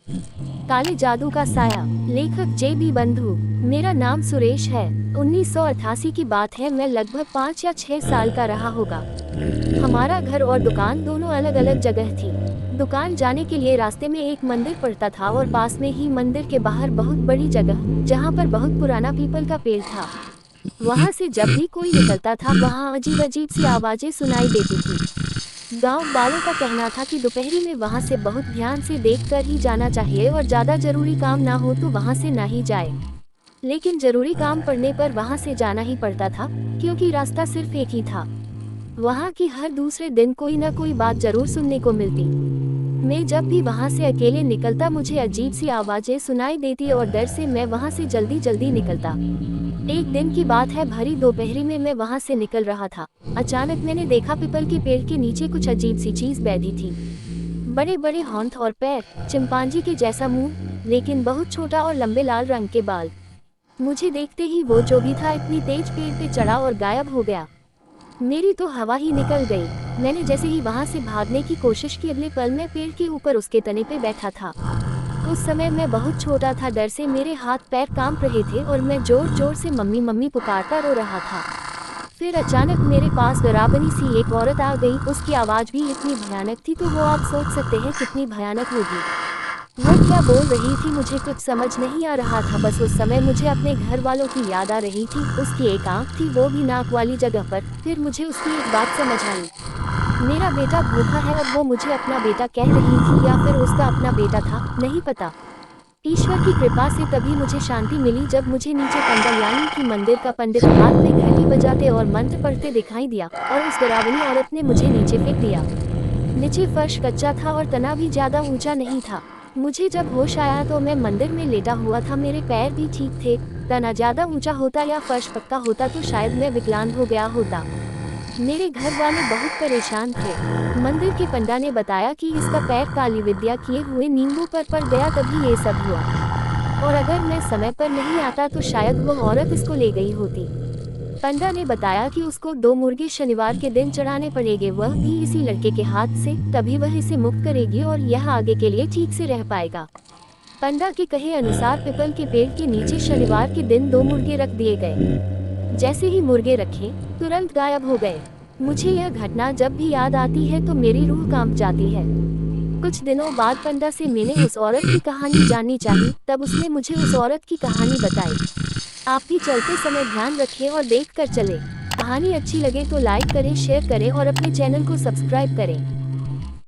काले जादू का साया। लेखक जे.बी. बंधु। मेरा नाम सुरेश है। 1988 की बात है। मैं लगभग 5 या 6 साल का रहा होगा। हमारा घर और दुकान दोनों अलग अलग जगह थी। दुकान जाने के लिए रास्ते में एक मंदिर पड़ता था और पास में ही मंदिर के बाहर बहुत बड़ी जगह, जहाँ पर बहुत पुराना पीपल का पेड़ था। वहाँ से जब भी कोई निकलता था वहाँ अजीब अजीब सी आवाजें सुनाई देती थी। गांव वालों का कहना था कि दोपहरी में वहाँ से बहुत ध्यान से देखकर ही जाना चाहिए और ज़्यादा जरूरी काम ना हो तो वहाँ से ना ही जाए। लेकिन जरूरी काम पड़ने पर वहाँ से जाना ही पड़ता था, क्योंकि रास्ता सिर्फ एक ही था। वहाँ की हर दूसरे दिन कोई ना कोई बात जरूर सुनने को मिलती। मैं जब भी वहाँ से अकेले निकलता मुझे अजीब सी आवाजें सुनाई देती और डर से मैं वहाँ से जल्दी जल्दी निकलता। एक दिन की बात है, भरी दोपहरी में मैं वहाँ से निकल रहा था। अचानक मैंने देखा पीपल के पेड़ के नीचे कुछ अजीब सी चीज बैठी थी। बड़े बड़े हाथ और पैर, चिंपांजी के जैसा मुंह, लेकिन बहुत छोटा और लंबे लाल रंग के बाल। मुझे देखते ही वो जो भी था इतनी तेज पेड़ पे चढ़ा और गायब हो गया। मेरी तो हवा ही निकल गई। मैंने जैसे ही वहां से भागने की कोशिश की, अगले पल मैं पेड़ के ऊपर उसके तने पे बैठा था। उस समय मैं बहुत छोटा था, डर से मेरे हाथ पैर कांप रहे थे और मैं जोर जोर से मम्मी मम्मी पुकारता रो रहा था। फिर अचानक मेरे पास डरावनी सी एक औरत आ गई। उसकी आवाज़ भी इतनी भयानक थी तो वो आप सोच सकते हैं कितनी भयानक होगी। वो क्या बोल रही थी मुझे कुछ समझ नहीं आ रहा था। बस उस समय मुझे अपने घर वालों की याद आ रही थी। उसकी एक आंख थी, वो भी नाक वाली जगह पर। फिर मुझे उसकी एक बात समझ आई। मेरा बेटा भूखा है और वो मुझे अपना बेटा कह रही थी, या फिर उसका अपना बेटा था, नहीं पता। ईश्वर की कृपा से तभी मुझे शांति मिली जब मुझे नीचे पंडा यानी कि मंदिर का पंडित हाथ में घंटी बजाते और मंत्र पढ़ते दिखाई दिया और उस डरावनी औरत ने मुझे नीचे फेंक दिया। नीचे फर्श कच्चा था और तना भी ज्यादा ऊंचा नहीं था। मुझे जब होश आया तो मैं मंदिर में लेटा हुआ था। मेरे पैर भी ठीक थे। तना ज्यादा ऊंचा होता या फर्श पक्का होता तो शायद मैं विकलांग हो गया होता। मेरे घर वाले बहुत परेशान थे। मंदिर के पंडा ने बताया कि इसका पैर काली विद्या किए हुए नींबू पर पड़ गया, तभी ये सब हुआ। और अगर मैं समय पर नहीं आता तो शायद वो औरत इसको ले गई होती। पंडा ने बताया कि उसको 2 मुर्गे शनिवार के दिन चढ़ाने पड़ेंगे, वह भी इसी लड़के के हाथ से, तभी वह इसे मुक्त करेगी और यह आगे के लिए ठीक से रह पाएगा। पंडा के कहे अनुसार पीपल के पेड़ के नीचे शनिवार के दिन 2 मुर्गे रख दिए गए। जैसे ही मुर्गे रखे, तुरंत गायब हो गए। मुझे यह घटना जब भी याद आती है तो मेरी रूह कांप जाती है। कुछ दिनों बाद पंडा से मैंने उस औरत की कहानी जाननी चाहिए, तब उसने मुझे उस औरत की कहानी बताई। आप भी चलते समय ध्यान रखें और देख कर चलें। कहानी अच्छी लगे तो लाइक करें, शेयर करें और अपने चैनल को सब्सक्राइब करें।